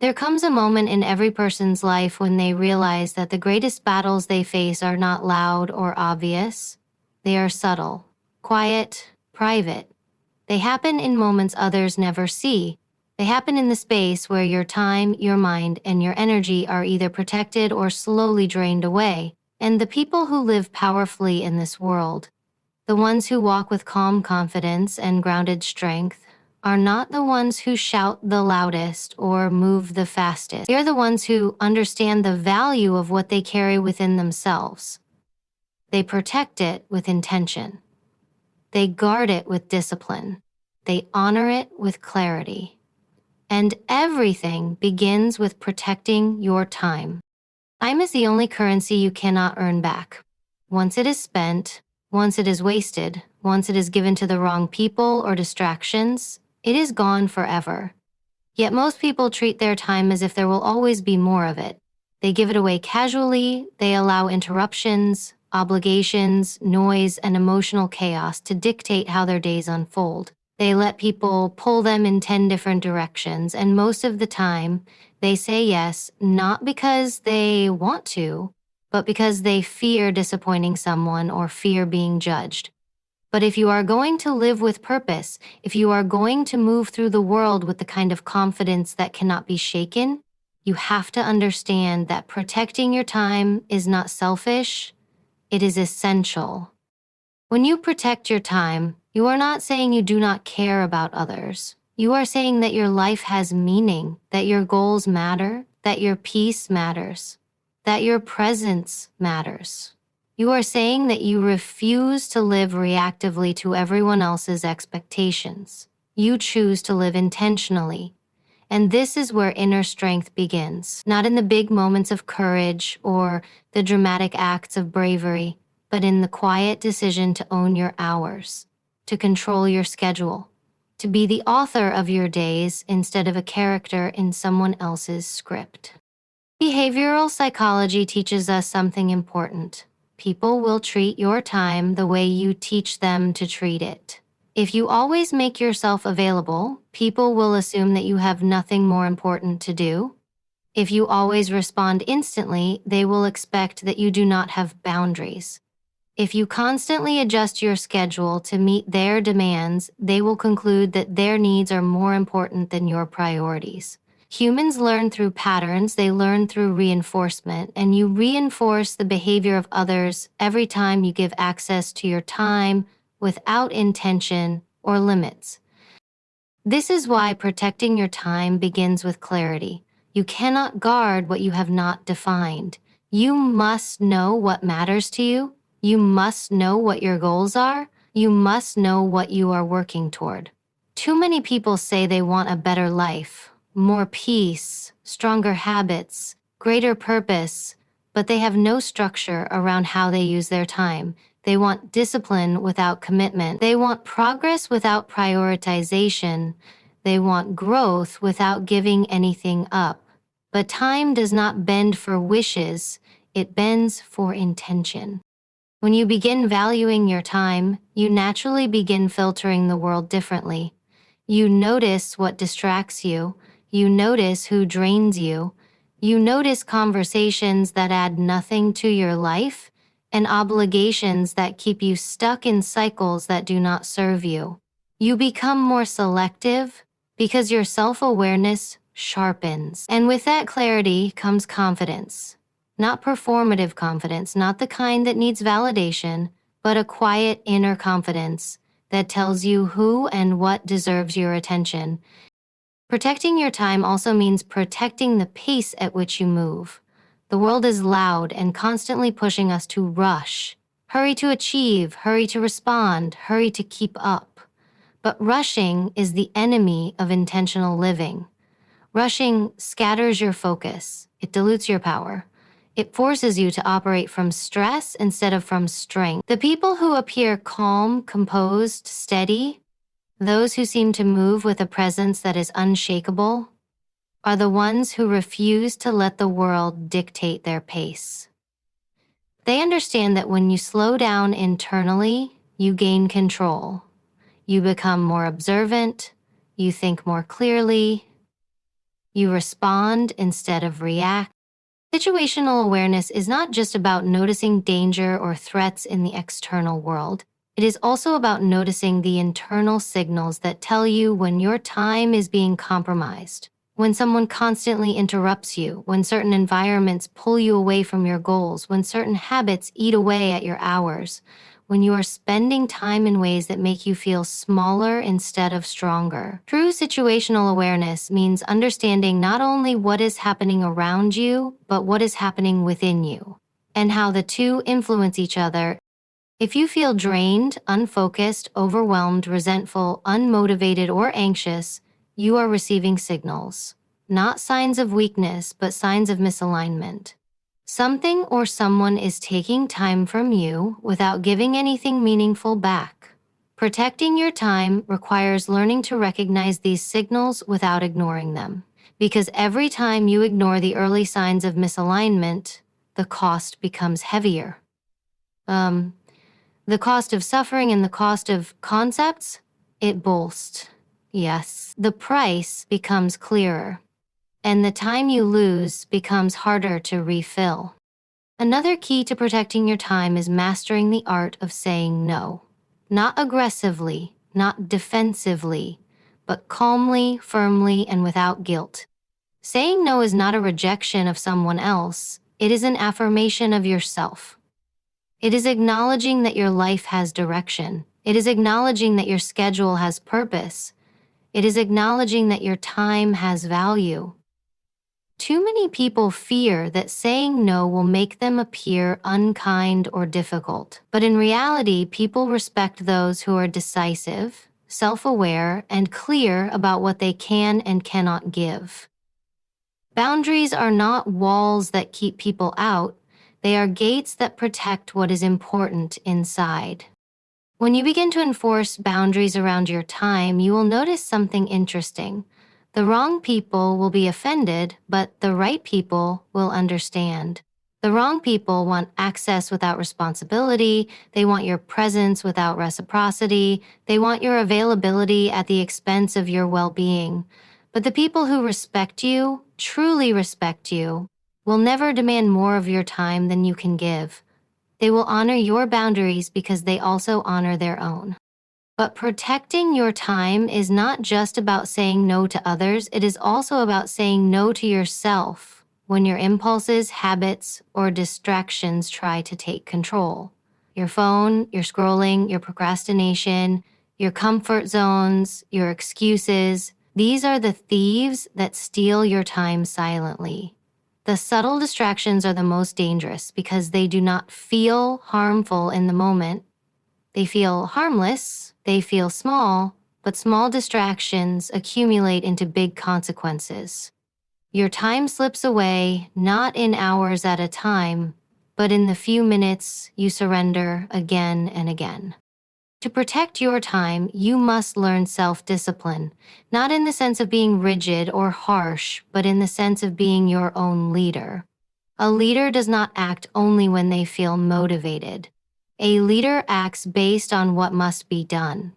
There comes a moment in every person's life when they realize that the greatest battles they face are not loud or obvious. They are subtle, quiet, private. They happen in moments others never see. They happen in the space where your time, your mind, and your energy are either protected or slowly drained away. And the people who live powerfully in this world, the ones who walk with calm confidence and grounded strength, are not the ones who shout the loudest or move the fastest. They are the ones who understand the value of what they carry within themselves. They protect it with intention. They guard it with discipline. They honor it with clarity. And everything begins with protecting your time. Time is the only currency you cannot earn back. Once it is spent, once it is wasted, once it is given to the wrong people or distractions, it is gone forever. Yet most people treat their time as if there will always be more of it. They give it away casually, they allow interruptions, obligations, noise, and emotional chaos to dictate how their days unfold. They let people pull them in 10 different directions, and most of the time, they say yes, not because they want to, but because they fear disappointing someone or fear being judged. But if you are going to live with purpose, if you are going to move through the world with the kind of confidence that cannot be shaken, you have to understand that protecting your time is not selfish, it is essential. When you protect your time, you are not saying you do not care about others. You are saying that your life has meaning, that your goals matter, that your peace matters, that your presence matters. You are saying that you refuse to live reactively to everyone else's expectations. You choose to live intentionally. And this is where inner strength begins, not in the big moments of courage or the dramatic acts of bravery, but in the quiet decision to own your hours, to control your schedule, to be the author of your days instead of a character in someone else's script. Behavioral psychology teaches us something important. People will treat your time the way you teach them to treat it. If you always make yourself available, people will assume that you have nothing more important to do. If you always respond instantly, they will expect that you do not have boundaries. If you constantly adjust your schedule to meet their demands, they will conclude that their needs are more important than your priorities. Humans learn through patterns, they learn through reinforcement, and you reinforce the behavior of others every time you give access to your time without intention or limits. This is why protecting your time begins with clarity. You cannot guard what you have not defined. You must know what matters to you. You must know what your goals are. You must know what you are working toward. Too many people say they want a better life, more peace, stronger habits, greater purpose, but they have no structure around how they use their time. They want discipline without commitment. They want progress without prioritization. They want growth without giving anything up. But time does not bend for wishes, it bends for intention. When you begin valuing your time, you naturally begin filtering the world differently. You notice what distracts you. You notice who drains you. You notice conversations that add nothing to your life and obligations that keep you stuck in cycles that do not serve you. You become more selective because your self-awareness sharpens. And with that clarity comes confidence. Not performative confidence, not the kind that needs validation, but a quiet inner confidence that tells you who and what deserves your attention. Protecting your time also means protecting the pace at which you move. The world is loud and constantly pushing us to rush. Hurry to achieve, hurry to respond, hurry to keep up. But rushing is the enemy of intentional living. Rushing scatters your focus. It dilutes your power. It forces you to operate from stress instead of from strength. The people who appear calm, composed, steady, those who seem to move with a presence that is unshakable, are the ones who refuse to let the world dictate their pace. They understand that when you slow down internally, you gain control. You become more observant, you think more clearly, You respond instead of react. Situational awareness is not just about noticing danger or threats in the external world. It is also about noticing the internal signals that tell you when your time is being compromised, when someone constantly interrupts you, when certain environments pull you away from your goals, when certain habits eat away at your hours, when you are spending time in ways that make you feel smaller instead of stronger. True situational awareness means understanding not only what is happening around you, but what is happening within you, and how the two influence each other. If you feel drained, unfocused, overwhelmed, resentful, unmotivated, or anxious, you are receiving signals. Not signs of weakness, but signs of misalignment. Something or someone is taking time from you without giving anything meaningful back. Protecting your time requires learning to recognize these signals without ignoring them. Because every time you ignore the early signs of misalignment, the cost becomes heavier. The cost of suffering and the cost of concepts, it both. Yes, the price becomes clearer, and the time you lose becomes harder to refill. Another key to protecting your time is mastering the art of saying no. Not aggressively, not defensively, but calmly, firmly, and without guilt. Saying no is not a rejection of someone else, it is an affirmation of yourself. It is acknowledging that your life has direction. It is acknowledging that your schedule has purpose. It is acknowledging that your time has value. Too many people fear that saying no will make them appear unkind or difficult. But in reality, people respect those who are decisive, self-aware, and clear about what they can and cannot give. Boundaries are not walls that keep people out. They are gates that protect what is important inside. When you begin to enforce boundaries around your time, you will notice something interesting. The wrong people will be offended, but the right people will understand. The wrong people want access without responsibility. They want your presence without reciprocity. They want your availability at the expense of your well-being. But the people who respect you, truly respect you, will never demand more of your time than you can give. They will honor your boundaries because they also honor their own. But protecting your time is not just about saying no to others, it is also about saying no to yourself when your impulses, habits, or distractions try to take control. Your phone, your scrolling, your procrastination, your comfort zones, your excuses, these are the thieves that steal your time silently. The subtle distractions are the most dangerous because they do not feel harmful in the moment. They feel harmless, they feel small, but small distractions accumulate into big consequences. Your time slips away, not in hours at a time, but in the few minutes you surrender again and again. To protect your time, you must learn self-discipline, not in the sense of being rigid or harsh, but in the sense of being your own leader. A leader does not act only when they feel motivated. A leader acts based on what must be done.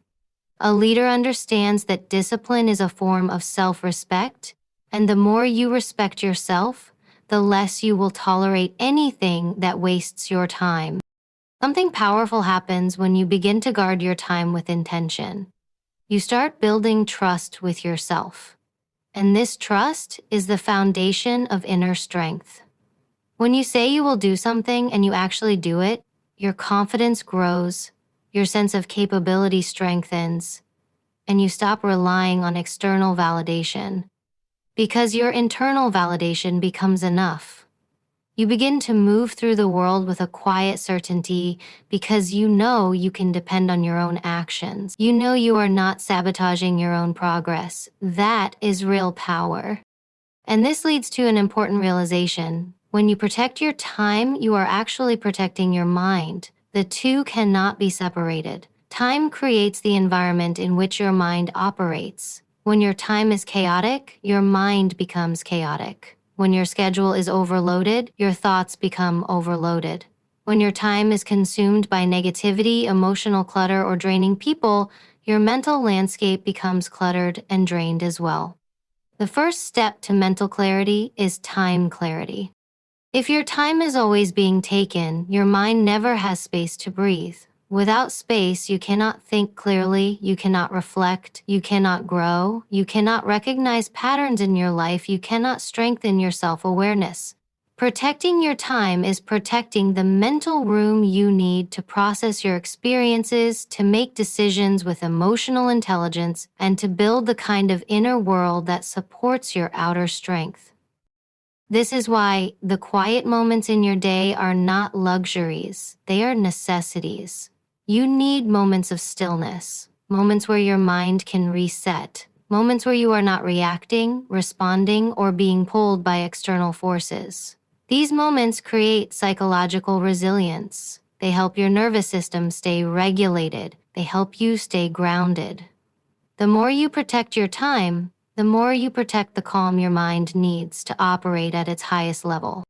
A leader understands that discipline is a form of self-respect, and the more you respect yourself, the less you will tolerate anything that wastes your time. Something powerful happens when you begin to guard your time with intention. You start building trust with yourself. And this trust is the foundation of inner strength. When you say you will do something and you actually do it, your confidence grows, your sense of capability strengthens, and you stop relying on external validation. Because your internal validation becomes enough. You begin to move through the world with a quiet certainty because you know you can depend on your own actions. You know you are not sabotaging your own progress. That is real power. And this leads to an important realization. When you protect your time, you are actually protecting your mind. The two cannot be separated. Time creates the environment in which your mind operates. When your time is chaotic, your mind becomes chaotic. When your schedule is overloaded, your thoughts become overloaded. When your time is consumed by negativity, emotional clutter, or draining people, your mental landscape becomes cluttered and drained as well. The first step to mental clarity is time clarity. If your time is always being taken, your mind never has space to breathe. Without space, you cannot think clearly, you cannot reflect, you cannot grow, you cannot recognize patterns in your life, you cannot strengthen your self-awareness. Protecting your time is protecting the mental room you need to process your experiences, to make decisions with emotional intelligence, and to build the kind of inner world that supports your outer strength. This is why the quiet moments in your day are not luxuries, they are necessities. You need moments of stillness, moments where your mind can reset, moments where you are not reacting, responding, or being pulled by external forces. These moments create psychological resilience. They help your nervous system stay regulated. They help you stay grounded. The more you protect your time, the more you protect the calm your mind needs to operate at its highest level.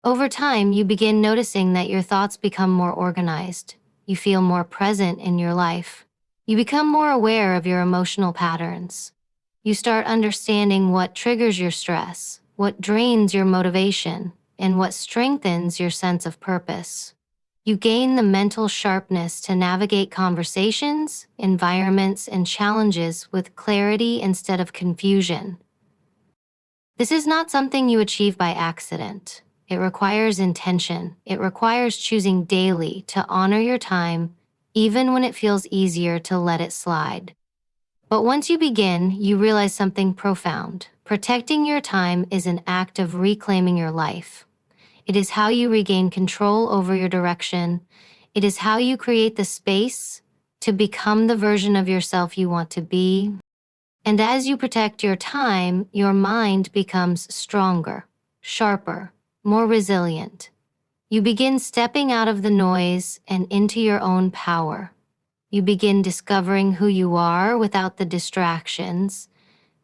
Over time, you begin noticing that your thoughts become more organized. You feel more present in your life. You become more aware of your emotional patterns. You start understanding what triggers your stress, what drains your motivation, and what strengthens your sense of purpose. You gain the mental sharpness to navigate conversations, environments, and challenges with clarity instead of confusion. This is not something you achieve by accident. It requires intention. It requires choosing daily to honor your time, even when it feels easier to let it slide. But once you begin, you realize something profound. Protecting your time is an act of reclaiming your life. It is how you regain control over your direction. It is how you create the space to become the version of yourself you want to be. And as you protect your time, your mind becomes stronger, sharper, more resilient. You begin stepping out of the noise and into your own power. You begin discovering who you are without the distractions.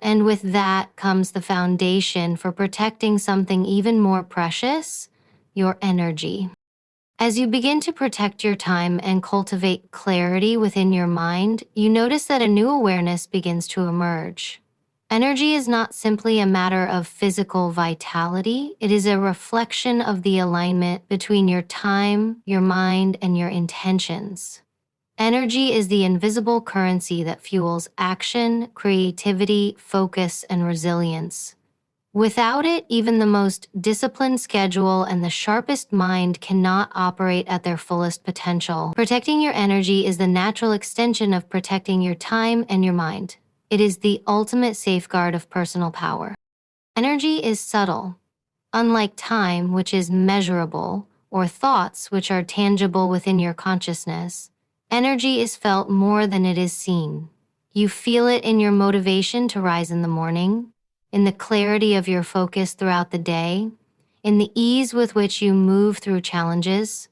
And with that comes the foundation for protecting something even more precious, your energy. As you begin to protect your time and cultivate clarity within your mind, you notice that a new awareness begins to emerge. Energy is not simply a matter of physical vitality, it is a reflection of the alignment between your time, your mind, and your intentions. Energy is the invisible currency that fuels action, creativity, focus, and resilience. Without it, even the most disciplined schedule and the sharpest mind cannot operate at their fullest potential. Protecting your energy is the natural extension of protecting your time and your mind. It is the ultimate safeguard of personal power. Energy is subtle. Unlike time, which is measurable, or thoughts, which are tangible within your consciousness, energy is felt more than it is seen. You feel it in your motivation to rise in the morning, in the clarity of your focus throughout the day, in the ease with which you move through challenges.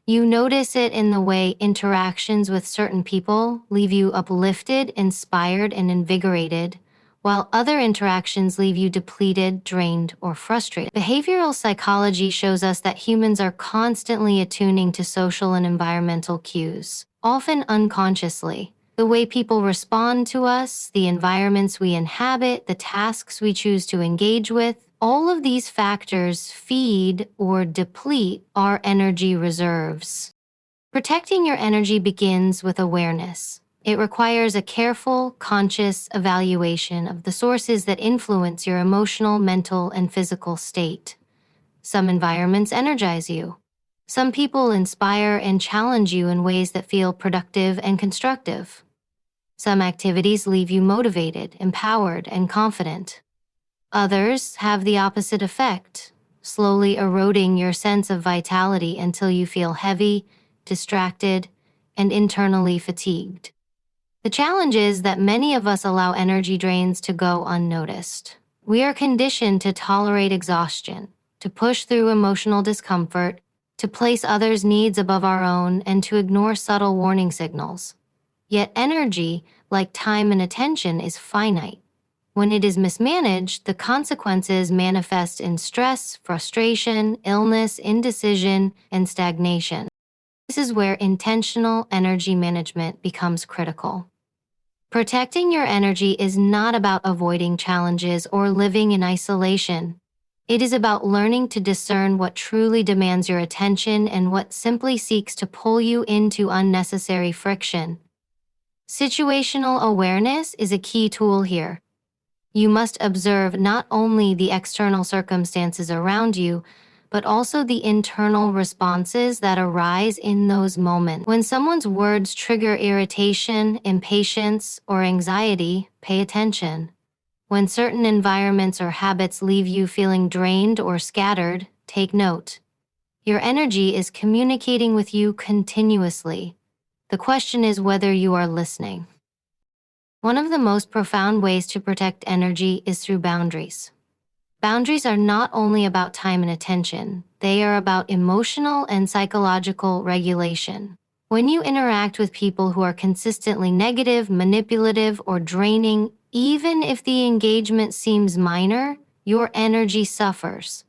You notice it in the way interactions with certain people leave you uplifted, inspired, and invigorated, while other interactions leave you depleted, drained, or frustrated. Behavioral psychology shows us that humans are constantly attuning to social and environmental cues, often unconsciously. The way people respond to us, the environments we inhabit, the tasks we choose to engage with, all of these factors feed or deplete our energy reserves. Protecting your energy begins with awareness. It requires a careful, conscious evaluation of the sources that influence your emotional, mental, and physical state. Some environments energize you. Some people inspire and challenge you in ways that feel productive and constructive. Some activities leave you motivated, empowered, and confident. Others have the opposite effect, slowly eroding your sense of vitality until you feel heavy, distracted, and internally fatigued. The challenge is that many of us allow energy drains to go unnoticed. We are conditioned to tolerate exhaustion, to push through emotional discomfort, to place others' needs above our own, and to ignore subtle warning signals. Yet energy, like time and attention, is finite. When it is mismanaged, the consequences manifest in stress, frustration, illness, indecision, and stagnation. This is where intentional energy management becomes critical. Protecting your energy is not about avoiding challenges or living in isolation. It is about learning to discern what truly demands your attention and what simply seeks to pull you into unnecessary friction. Situational awareness is a key tool here. You must observe not only the external circumstances around you, but also the internal responses that arise in those moments. When someone's words trigger irritation, impatience, or anxiety, pay attention. When certain environments or habits leave you feeling drained or scattered, take note. Your energy is communicating with you continuously. The question is whether you are listening. One of the most profound ways to protect energy is through boundaries. Boundaries are not only about time and attention, they are about emotional and psychological regulation. When you interact with people who are consistently negative, manipulative, or draining, even if the engagement seems minor, your energy suffers.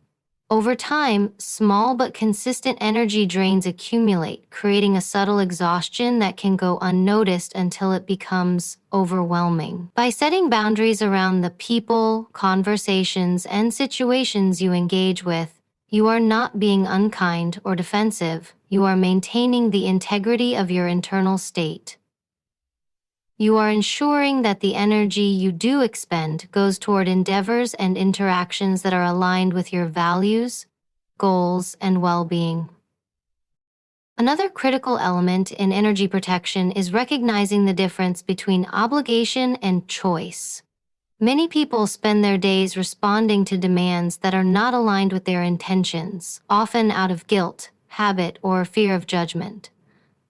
Over time, small but consistent energy drains accumulate, creating a subtle exhaustion that can go unnoticed until it becomes overwhelming. By setting boundaries around the people, conversations, and situations you engage with, you are not being unkind or defensive. You are maintaining the integrity of your internal state. You are ensuring that the energy you do expend goes toward endeavors and interactions that are aligned with your values, goals, and well-being. Another critical element in energy protection is recognizing the difference between obligation and choice. Many people spend their days responding to demands that are not aligned with their intentions, often out of guilt, habit, or fear of judgment.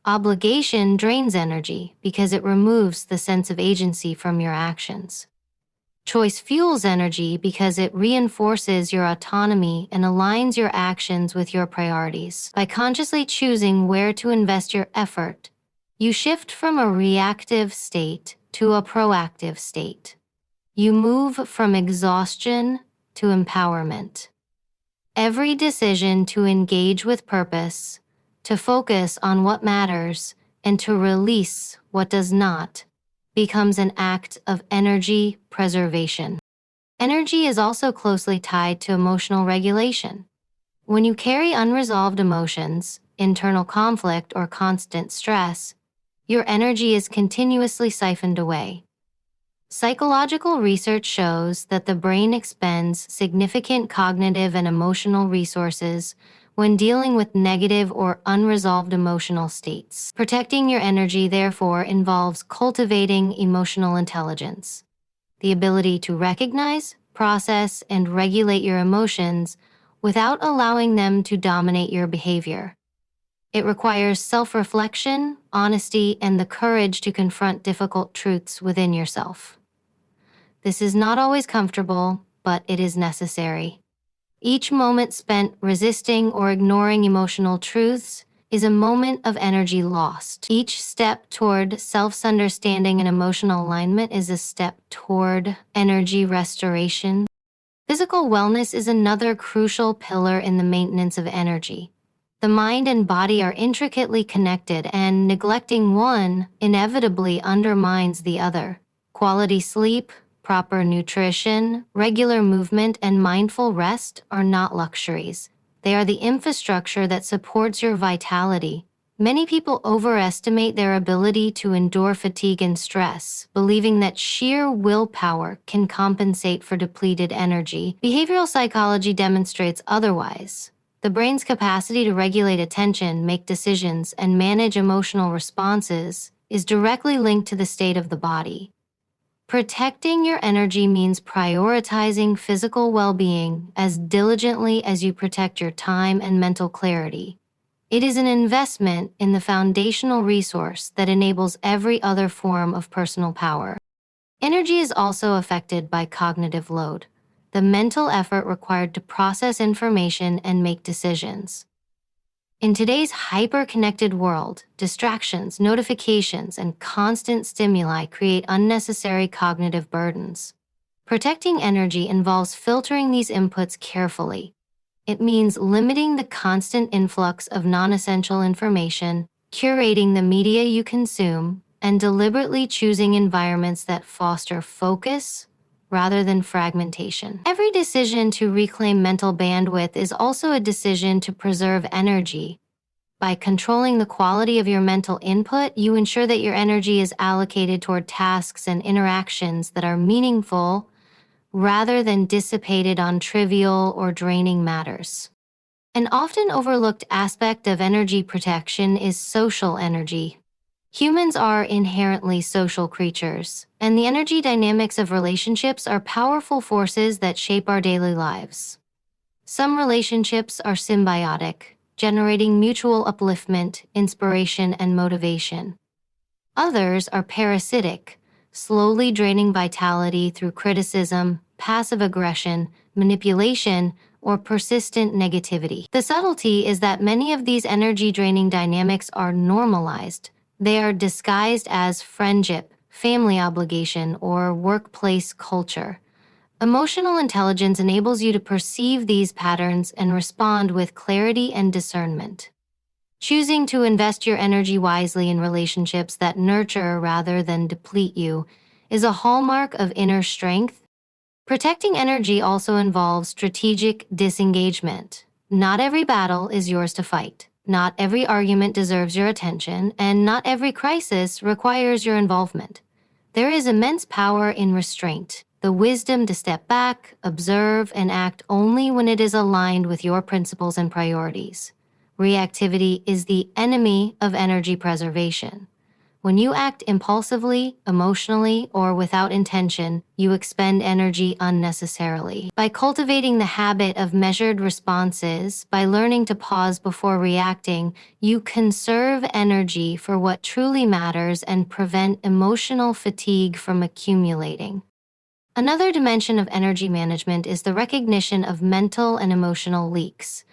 Obligation drains energy because it removes the sense of agency from your actions. Choice fuels energy because it reinforces your autonomy and aligns your actions with your priorities. By consciously choosing where to invest your effort, you shift from a reactive state to a proactive state. You move from exhaustion to empowerment. Every decision to engage with purpose, to focus on what matters, and to release what does not, becomes an act of energy preservation. Energy is also closely tied to emotional regulation. When you carry unresolved emotions, internal conflict, or constant stress, your energy is continuously siphoned away. Psychological research shows that the brain expends significant cognitive and emotional resources when dealing with negative or unresolved emotional states. Protecting your energy, therefore, involves cultivating emotional intelligence, the ability to recognize, process, and regulate your emotions without allowing them to dominate your behavior. It requires self-reflection, honesty, and the courage to confront difficult truths within yourself. This is not always comfortable, but it is necessary. Each moment spent resisting or ignoring emotional truths is a moment of energy lost. Each step toward self-understanding and emotional alignment is a step toward energy restoration. Physical wellness is another crucial pillar in the maintenance of energy. The mind and body are intricately connected, and neglecting one inevitably undermines the other. Quality sleep, proper nutrition, regular movement, and mindful rest are not luxuries. They are the infrastructure that supports your vitality. Many people overestimate their ability to endure fatigue and stress, believing that sheer willpower can compensate for depleted energy. Behavioral psychology demonstrates otherwise. The brain's capacity to regulate attention, make decisions, and manage emotional responses is directly linked to the state of the body. Protecting your energy means prioritizing physical well-being as diligently as you protect your time and mental clarity. It is an investment in the foundational resource that enables every other form of personal power. Energy is also affected by cognitive load, the mental effort required to process information and make decisions. In today's hyper-connected world, distractions, notifications, and constant stimuli create unnecessary cognitive burdens. Protecting energy involves filtering these inputs carefully. It means limiting the constant influx of non-essential information, curating the media you consume, and deliberately choosing environments that foster focus rather than fragmentation. Every decision to reclaim mental bandwidth is also a decision to preserve energy. By controlling the quality of your mental input, you ensure that your energy is allocated toward tasks and interactions that are meaningful rather than dissipated on trivial or draining matters. An often overlooked aspect of energy protection is social energy. Humans are inherently social creatures, and the energy dynamics of relationships are powerful forces that shape our daily lives. Some relationships are symbiotic, generating mutual upliftment, inspiration, and motivation. Others are parasitic, slowly draining vitality through criticism, passive aggression, manipulation, or persistent negativity. The subtlety is that many of these energy-draining dynamics are normalized. They are disguised as friendship, family obligation, or workplace culture. Emotional intelligence enables you to perceive these patterns and respond with clarity and discernment. Choosing to invest your energy wisely in relationships that nurture rather than deplete you is a hallmark of inner strength. Protecting energy also involves strategic disengagement. Not every battle is yours to fight. Not every argument deserves your attention, and not every crisis requires your involvement. There is immense power in restraint, the wisdom to step back, observe, and act only when it is aligned with your principles and priorities. Reactivity is the enemy of energy preservation. When you act impulsively, emotionally, or without intention, you expend energy unnecessarily. By cultivating the habit of measured responses, by learning to pause before reacting, you conserve energy for what truly matters and prevent emotional fatigue from accumulating. Another dimension of energy management is the recognition of mental and emotional leaks.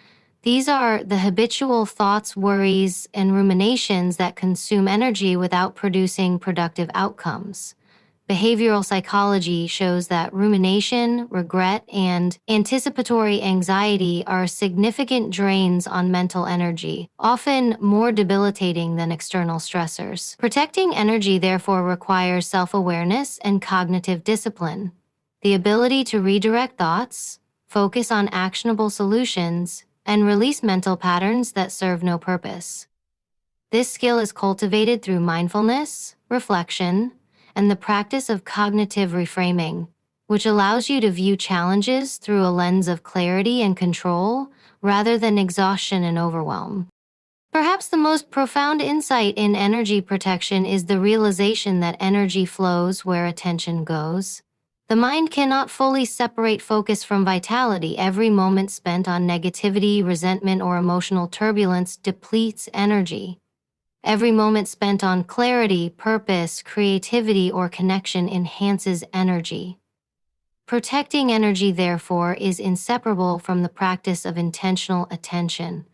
These are the habitual thoughts, worries, and ruminations that consume energy without producing productive outcomes. Behavioral psychology shows that rumination, regret, and anticipatory anxiety are significant drains on mental energy, often more debilitating than external stressors. Protecting energy therefore requires self-awareness and cognitive discipline. The ability to redirect thoughts, focus on actionable solutions, and release mental patterns that serve no purpose. This skill is cultivated through mindfulness, reflection, and the practice of cognitive reframing, which allows you to view challenges through a lens of clarity and control rather than exhaustion and overwhelm. Perhaps the most profound insight in energy protection is the realization that energy flows where attention goes. The mind cannot fully separate focus from vitality. Every moment spent on negativity, resentment, or emotional turbulence depletes energy. Every moment spent on clarity, purpose, creativity, or connection enhances energy. Protecting energy, therefore, is inseparable from the practice of intentional attention,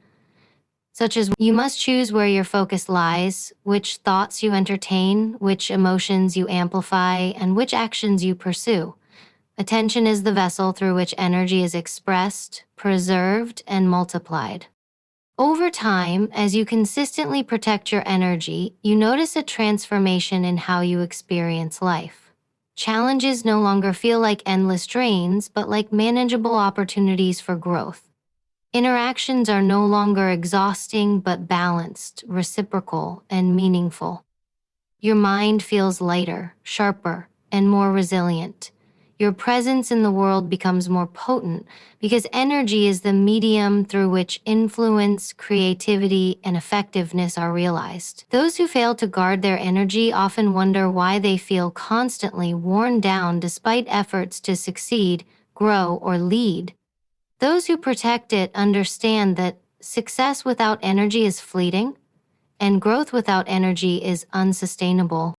such as you must choose where your focus lies, which thoughts you entertain, which emotions you amplify, and which actions you pursue. Attention is the vessel through which energy is expressed, preserved, and multiplied. Over time, as you consistently protect your energy, you notice a transformation in how you experience life. Challenges no longer feel like endless drains, but like manageable opportunities for growth. Interactions are no longer exhausting, but balanced, reciprocal, and meaningful. Your mind feels lighter, sharper, and more resilient. Your presence in the world becomes more potent because energy is the medium through which influence, creativity, and effectiveness are realized. Those who fail to guard their energy often wonder why they feel constantly worn down despite efforts to succeed, grow, or lead. Those who protect it understand that success without energy is fleeting, and growth without energy is unsustainable.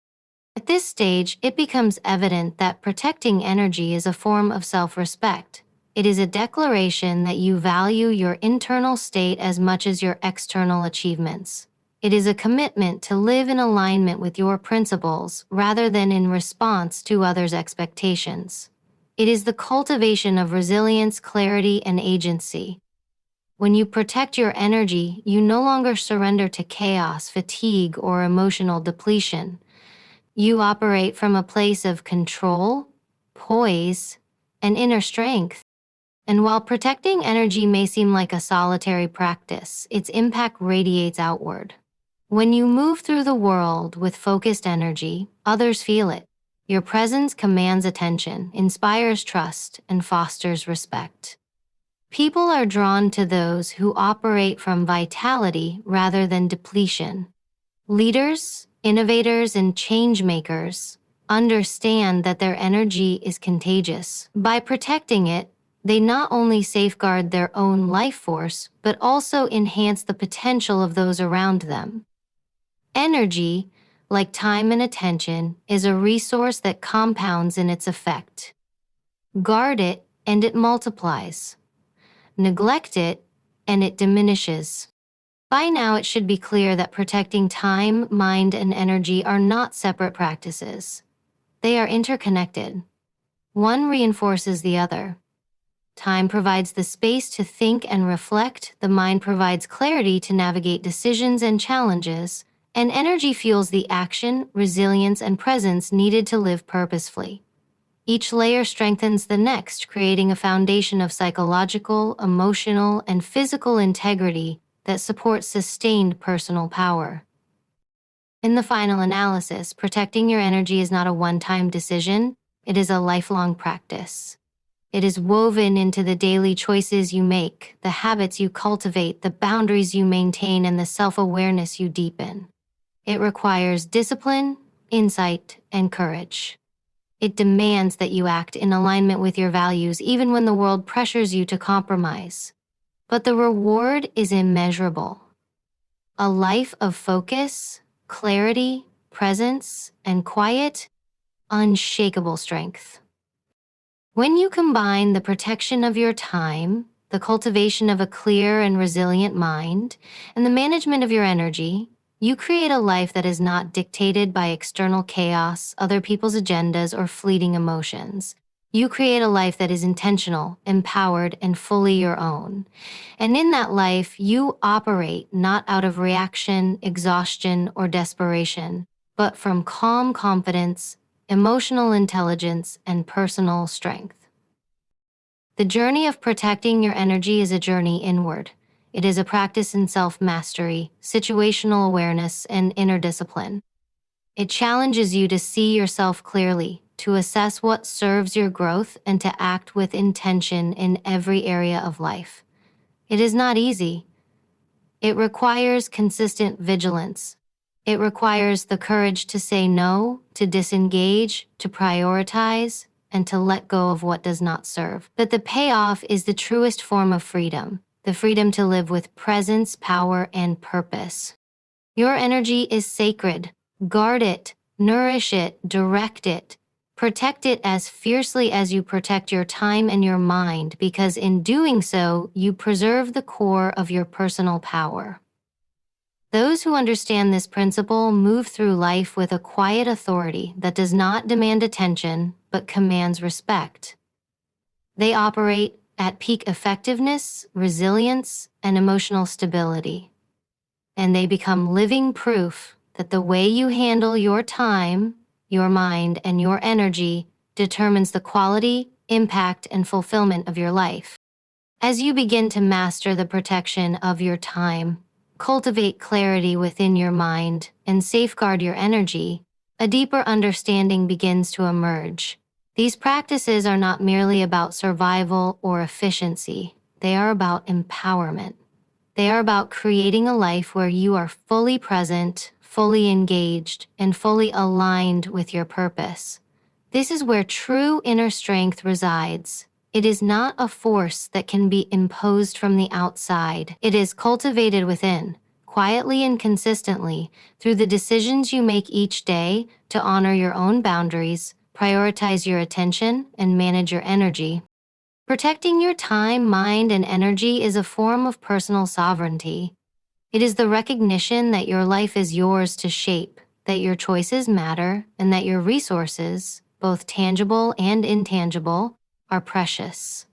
At this stage, it becomes evident that protecting energy is a form of self-respect. It is a declaration that you value your internal state as much as your external achievements. It is a commitment to live in alignment with your principles rather than in response to others' expectations. It is the cultivation of resilience, clarity, and agency. When you protect your energy, you no longer surrender to chaos, fatigue, or emotional depletion. You operate from a place of control, poise, and inner strength. And while protecting energy may seem like a solitary practice, its impact radiates outward. When you move through the world with focused energy, others feel it. Your presence commands attention, inspires trust, and fosters respect. People are drawn to those who operate from vitality rather than depletion. Leaders, innovators, and change makers understand that their energy is contagious. By protecting it, they not only safeguard their own life force, but also enhance the potential of those around them. Energy, like time and attention, is a resource that compounds in its effect. Guard it, and it multiplies. Neglect it, and it diminishes. By now, it should be clear that protecting time, mind, and energy are not separate practices. They are interconnected. One reinforces the other. Time provides the space to think and reflect, the mind provides clarity to navigate decisions and challenges, and energy fuels the action, resilience, and presence needed to live purposefully. Each layer strengthens the next, creating a foundation of psychological, emotional, and physical integrity that supports sustained personal power. In the final analysis, protecting your energy is not a one-time decision, it is a lifelong practice. It is woven into the daily choices you make, the habits you cultivate, the boundaries you maintain, and the self-awareness you deepen. It requires discipline, insight, and courage. It demands that you act in alignment with your values even when the world pressures you to compromise. But the reward is immeasurable. A life of focus, clarity, presence, and quiet, unshakable strength. When you combine the protection of your time, the cultivation of a clear and resilient mind, and the management of your energy, you create a life that is not dictated by external chaos, other people's agendas, or fleeting emotions. You create a life that is intentional, empowered, and fully your own. And in that life, you operate not out of reaction, exhaustion, or desperation, but from calm confidence, emotional intelligence, and personal strength. The journey of protecting your energy is a journey inward. It is a practice in self-mastery, situational awareness, and inner discipline. It challenges you to see yourself clearly, to assess what serves your growth, and to act with intention in every area of life. It is not easy. It requires consistent vigilance. It requires the courage to say no, to disengage, to prioritize, and to let go of what does not serve. But the payoff is the truest form of freedom, the freedom to live with presence, power, and purpose. Your energy is sacred. Guard it, nourish it, direct it. Protect it as fiercely as you protect your time and your mind, because in doing so, you preserve the core of your personal power. Those who understand this principle move through life with a quiet authority that does not demand attention, but commands respect. They operate at peak effectiveness, resilience, and emotional stability. And they become living proof that the way you handle your time, your mind, and your energy determines the quality, impact, and fulfillment of your life. As you begin to master the protection of your time, cultivate clarity within your mind, and safeguard your energy, a deeper understanding begins to emerge. These practices are not merely about survival or efficiency. They are about empowerment. They are about creating a life where you are fully present, fully engaged, and fully aligned with your purpose. This is where true inner strength resides. It is not a force that can be imposed from the outside. It is cultivated within, quietly and consistently, through the decisions you make each day to honor your own boundaries, prioritize your attention, and manage your energy. Protecting your time, mind, and energy is a form of personal sovereignty. It is the recognition that your life is yours to shape, that your choices matter, and that your resources, both tangible and intangible, are precious.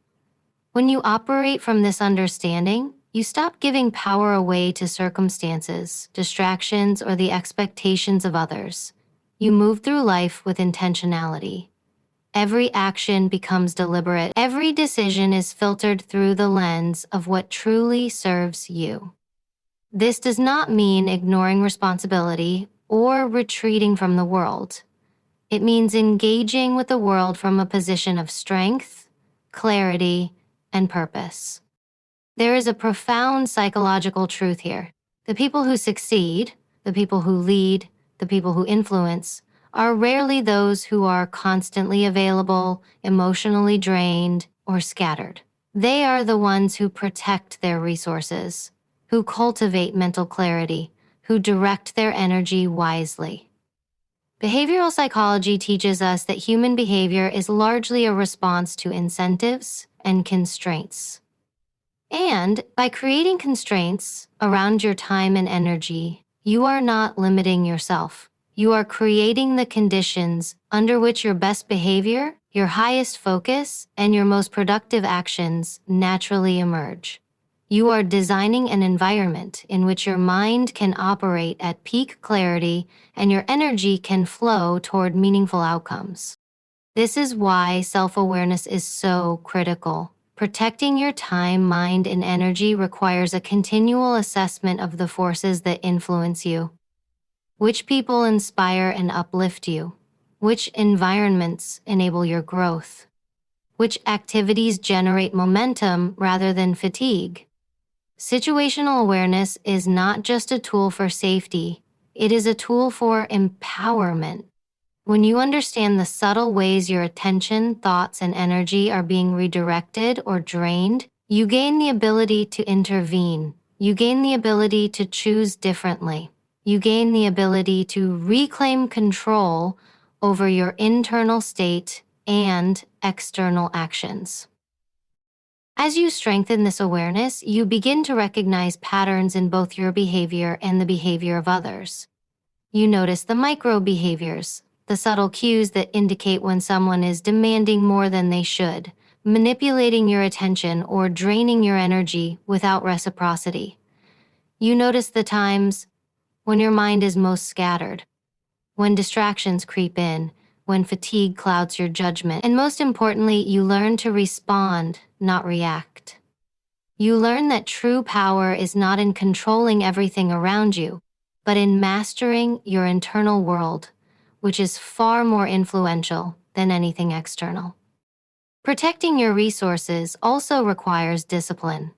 When you operate from this understanding, you stop giving power away to circumstances, distractions, or the expectations of others. You move through life with intentionality. Every action becomes deliberate. Every decision is filtered through the lens of what truly serves you. This does not mean ignoring responsibility or retreating from the world. It means engaging with the world from a position of strength, clarity, and purpose. There is a profound psychological truth here. The people who succeed, the people who lead, the people who influence, are rarely those who are constantly available, emotionally drained, or scattered. They are the ones who protect their resources, who cultivate mental clarity, who direct their energy wisely. Behavioral psychology teaches us that human behavior is largely a response to incentives and constraints. And by creating constraints around your time and energy, you are not limiting yourself. You are creating the conditions under which your best behavior, your highest focus, and your most productive actions naturally emerge. You are designing an environment in which your mind can operate at peak clarity and your energy can flow toward meaningful outcomes. This is why self-awareness is so critical. Protecting your time, mind, and energy requires a continual assessment of the forces that influence you. Which people inspire and uplift you? Which environments enable your growth? Which activities generate momentum rather than fatigue? Situational awareness is not just a tool for safety, it is a tool for empowerment. When you understand the subtle ways your attention, thoughts, and energy are being redirected or drained, you gain the ability to intervene. You gain the ability to choose differently. You gain the ability to reclaim control over your internal state and external actions. As you strengthen this awareness, you begin to recognize patterns in both your behavior and the behavior of others. You notice the micro behaviors, the subtle cues that indicate when someone is demanding more than they should, manipulating your attention, or draining your energy without reciprocity. You notice the times when your mind is most scattered, when distractions creep in, when fatigue clouds your judgment, and most importantly, you learn to respond, not react. You learn that true power is not in controlling everything around you, but in mastering your internal world, which is far more influential than anything external. Protecting your resources also requires discipline.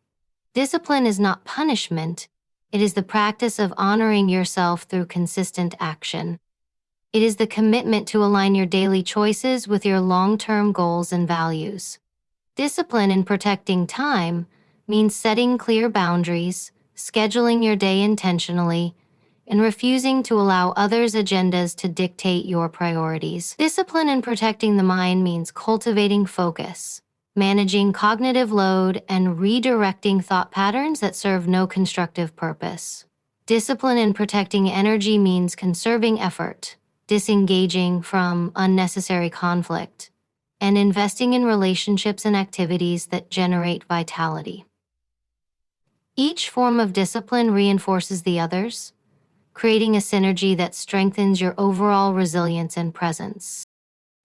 Discipline is not punishment, it is the practice of honoring yourself through consistent action. It is the commitment to align your daily choices with your long-term goals and values. Discipline in protecting time means setting clear boundaries, scheduling your day intentionally, and refusing to allow others' agendas to dictate your priorities. Discipline in protecting the mind means cultivating focus, managing cognitive load, and redirecting thought patterns that serve no constructive purpose. Discipline in protecting energy means conserving effort, disengaging from unnecessary conflict, and investing in relationships and activities that generate vitality. Each form of discipline reinforces the others, creating a synergy that strengthens your overall resilience and presence.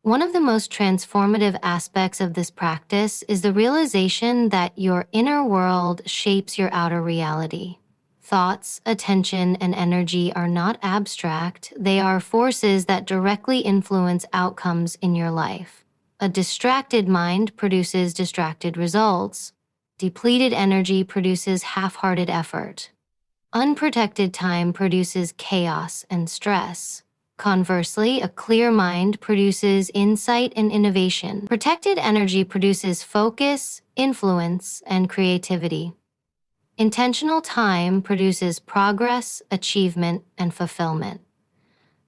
One of the most transformative aspects of this practice is the realization that your inner world shapes your outer reality. Thoughts, attention, and energy are not abstract, they are forces that directly influence outcomes in your life. A distracted mind produces distracted results. Depleted energy produces half-hearted effort. Unprotected time produces chaos and stress. Conversely, a clear mind produces insight and innovation. Protected energy produces focus, influence, and creativity. Intentional time produces progress, achievement, and fulfillment.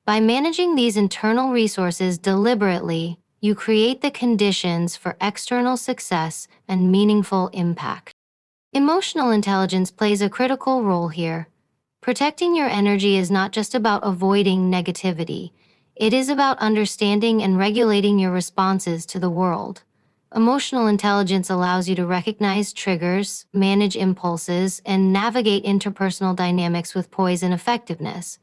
By managing these internal resources deliberately, you create the conditions for external success and meaningful impact. Emotional intelligence plays a critical role here. Protecting your energy is not just about avoiding negativity. It is about understanding and regulating your responses to the world. Emotional intelligence allows you to recognize triggers, manage impulses, and navigate interpersonal dynamics with poise and effectiveness.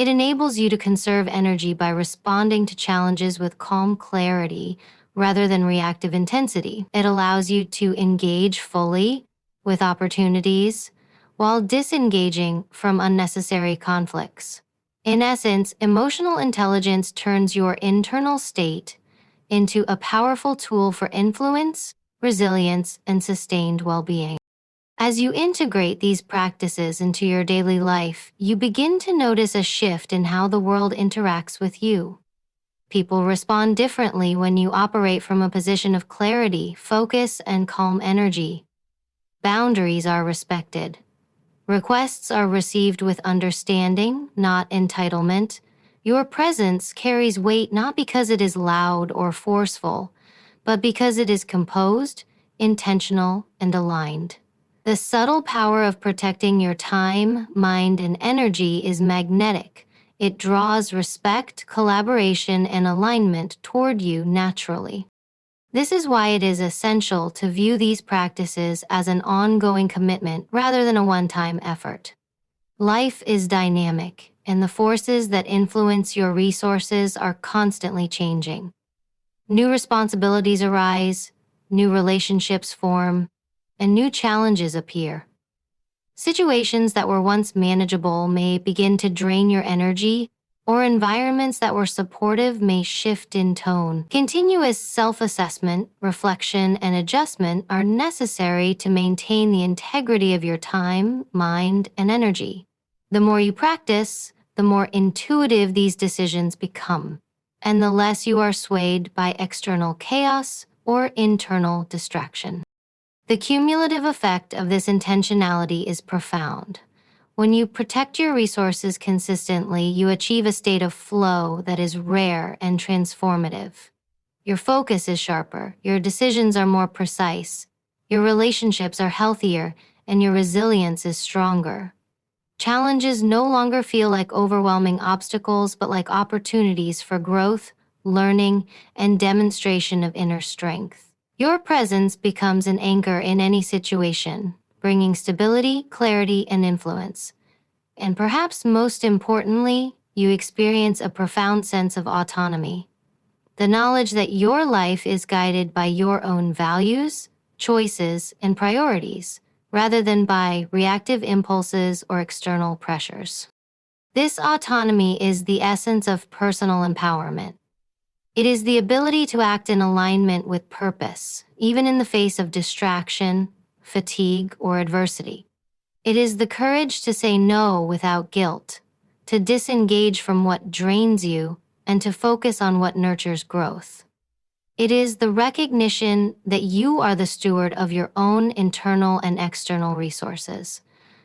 It enables you to conserve energy by responding to challenges with calm clarity rather than reactive intensity. It allows you to engage fully with opportunities while disengaging from unnecessary conflicts. In essence, emotional intelligence turns your internal state into a powerful tool for influence, resilience, and sustained well-being. As you integrate these practices into your daily life, you begin to notice a shift in how the world interacts with you. People respond differently when you operate from a position of clarity, focus, and calm energy. Boundaries are respected. Requests are received with understanding, not entitlement. Your presence carries weight not because it is loud or forceful, but because it is composed, intentional, and aligned. The subtle power of protecting your time, mind, and energy is magnetic. It draws respect, collaboration, and alignment toward you naturally. This is why it is essential to view these practices as an ongoing commitment rather than a one-time effort. Life is dynamic, and the forces that influence your resources are constantly changing. New responsibilities arise, new relationships form, and new challenges appear. Situations that were once manageable may begin to drain your energy, or environments that were supportive may shift in tone. Continuous self-assessment, reflection, and adjustment are necessary to maintain the integrity of your time, mind, and energy. The more you practice, the more intuitive these decisions become, and the less you are swayed by external chaos or internal distraction. The cumulative effect of this intentionality is profound. When you protect your resources consistently, you achieve a state of flow that is rare and transformative. Your focus is sharper, your decisions are more precise, your relationships are healthier, and your resilience is stronger. Challenges no longer feel like overwhelming obstacles, but like opportunities for growth, learning, and demonstration of inner strength. Your presence becomes an anchor in any situation, bringing stability, clarity, and influence. And perhaps most importantly, you experience a profound sense of autonomy. The knowledge that your life is guided by your own values, choices, and priorities, rather than by reactive impulses or external pressures. This autonomy is the essence of personal empowerment. It is the ability to act in alignment with purpose, even in the face of distraction, fatigue, or adversity. It is the courage to say no without guilt, to disengage from what drains you, and to focus on what nurtures growth. It is the recognition that you are the steward of your own internal and external resources.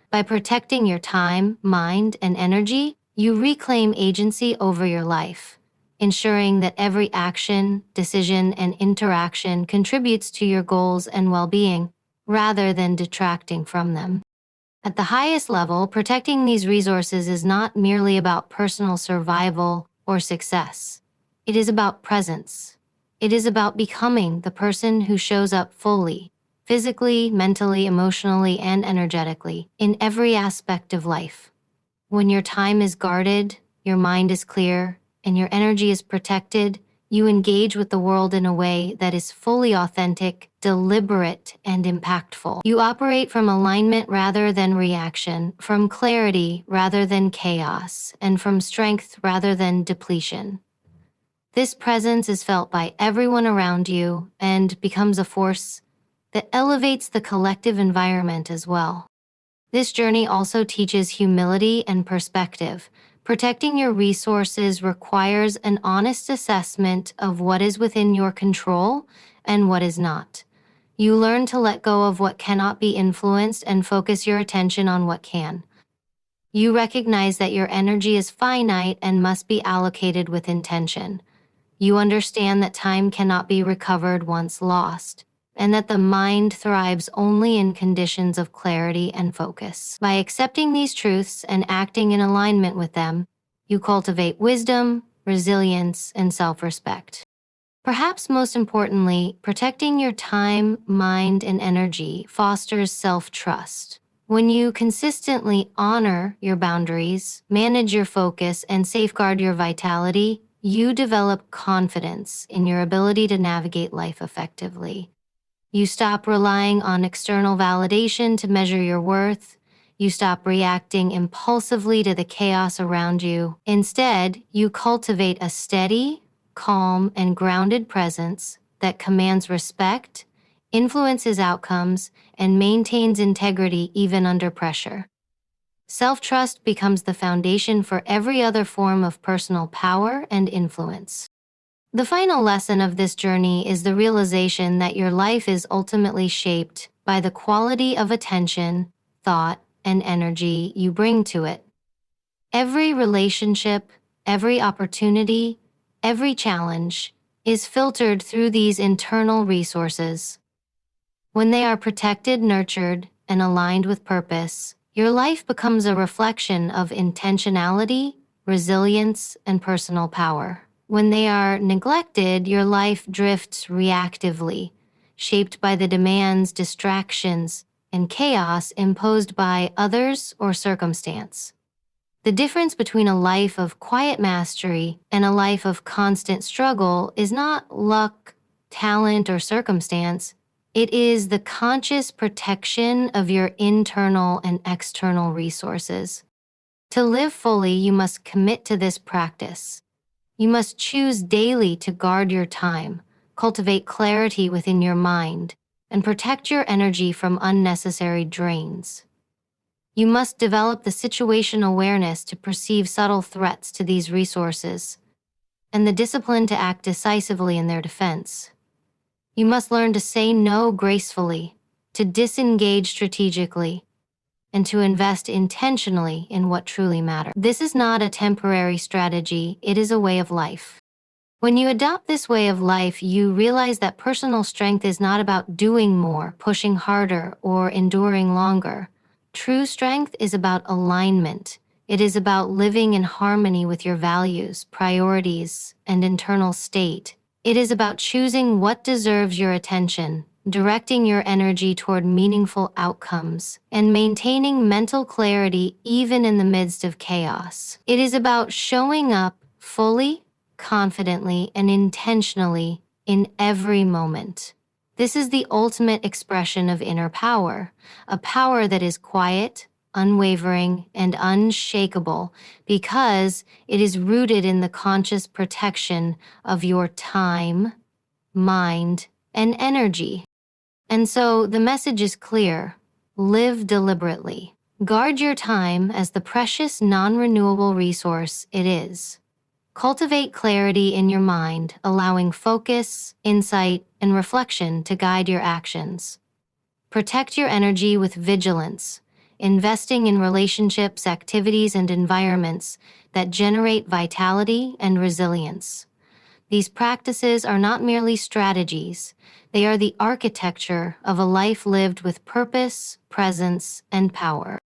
By protecting your time, mind, and energy, you reclaim agency over your life, ensuring that every action, decision, and interaction contributes to your goals and well-being, rather than detracting from them. At the highest level, protecting these resources is not merely about personal survival or success. It is about presence. It is about becoming the person who shows up fully, physically, mentally, emotionally, and energetically, in every aspect of life. When your time is guarded, your mind is clear, and your energy is protected, you engage with the world in a way that is fully authentic, deliberate, and impactful. You operate from alignment rather than reaction, from clarity rather than chaos, and from strength rather than depletion. This presence is felt by everyone around you and becomes a force that elevates the collective environment as well. This journey also teaches humility and perspective. Protecting your resources requires an honest assessment of what is within your control and what is not. You learn to let go of what cannot be influenced and focus your attention on what can. You recognize that your energy is finite and must be allocated with intention. You understand that time cannot be recovered once lost, and that the mind thrives only in conditions of clarity and focus. By accepting these truths and acting in alignment with them, you cultivate wisdom, resilience, and self-respect. Perhaps most importantly, protecting your time, mind, and energy fosters self-trust. When you consistently honor your boundaries, manage your focus, and safeguard your vitality, you develop confidence in your ability to navigate life effectively. You stop relying on external validation to measure your worth. You stop reacting impulsively to the chaos around you. Instead, you cultivate a steady, calm, and grounded presence that commands respect, influences outcomes, and maintains integrity even under pressure. Self-trust becomes the foundation for every other form of personal power and influence. The final lesson of this journey is the realization that your life is ultimately shaped by the quality of attention, thought, and energy you bring to it. Every relationship, every opportunity, every challenge is filtered through these internal resources. When they are protected, nurtured, and aligned with purpose, your life becomes a reflection of intentionality, resilience, and personal power. When they are neglected, your life drifts reactively, shaped by the demands, distractions, and chaos imposed by others or circumstance. The difference between a life of quiet mastery and a life of constant struggle is not luck, talent, or circumstance. It is the conscious protection of your internal and external resources. To live fully, you must commit to this practice. You must choose daily to guard your time, cultivate clarity within your mind, and protect your energy from unnecessary drains. You must develop the situation awareness to perceive subtle threats to these resources, and the discipline to act decisively in their defense. You must learn to say no gracefully, to disengage strategically, and to invest intentionally in what truly matters. This is not a temporary strategy, it is a way of life. When you adopt this way of life, you realize that personal strength is not about doing more, pushing harder, or enduring longer. True strength is about alignment. It is about living in harmony with your values, priorities, and internal state. It is about choosing what deserves your attention, directing your energy toward meaningful outcomes, and maintaining mental clarity even in the midst of chaos. It is about showing up fully, confidently, and intentionally in every moment. This is the ultimate expression of inner power, a power that is quiet, unwavering, and unshakable because it is rooted in the conscious protection of your time, mind, and energy. And so the message is clear: live deliberately. Guard your time as the precious, non-renewable resource it is. Cultivate clarity in your mind, allowing focus, insight, and reflection to guide your actions. Protect your energy with vigilance, investing in relationships, activities, and environments that generate vitality and resilience. These practices are not merely strategies, they are the architecture of a life lived with purpose, presence, and power.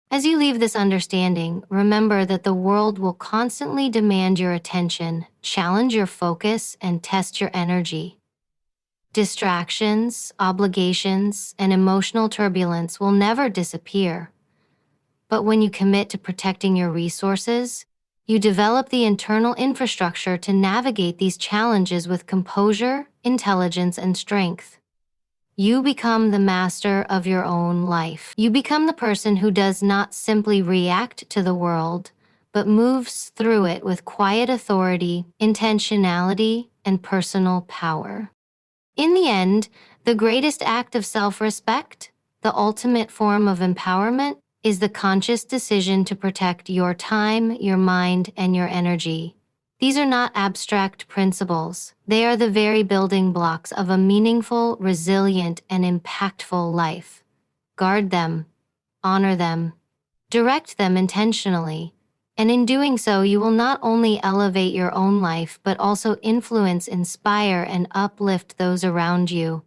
As you leave this understanding, remember that the world will constantly demand your attention, challenge your focus, and test your energy. Distractions, obligations, and emotional turbulence will never disappear. But when you commit to protecting your resources, you develop the internal infrastructure to navigate these challenges with composure, intelligence, and strength. You become the master of your own life. You become the person who does not simply react to the world, but moves through it with quiet authority, intentionality, and personal power. In the end, the greatest act of self-respect, the ultimate form of empowerment, is the conscious decision to protect your time, your mind, and your energy. These are not abstract principles. They are the very building blocks of a meaningful, resilient, and impactful life. Guard them, honor them, direct them intentionally, and in doing so, you will not only elevate your own life, but also influence, inspire, and uplift those around you.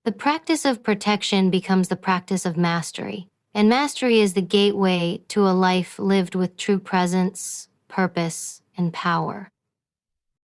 The practice of protection becomes the practice of mastery, and mastery is the gateway to a life lived with true presence, purpose, and power.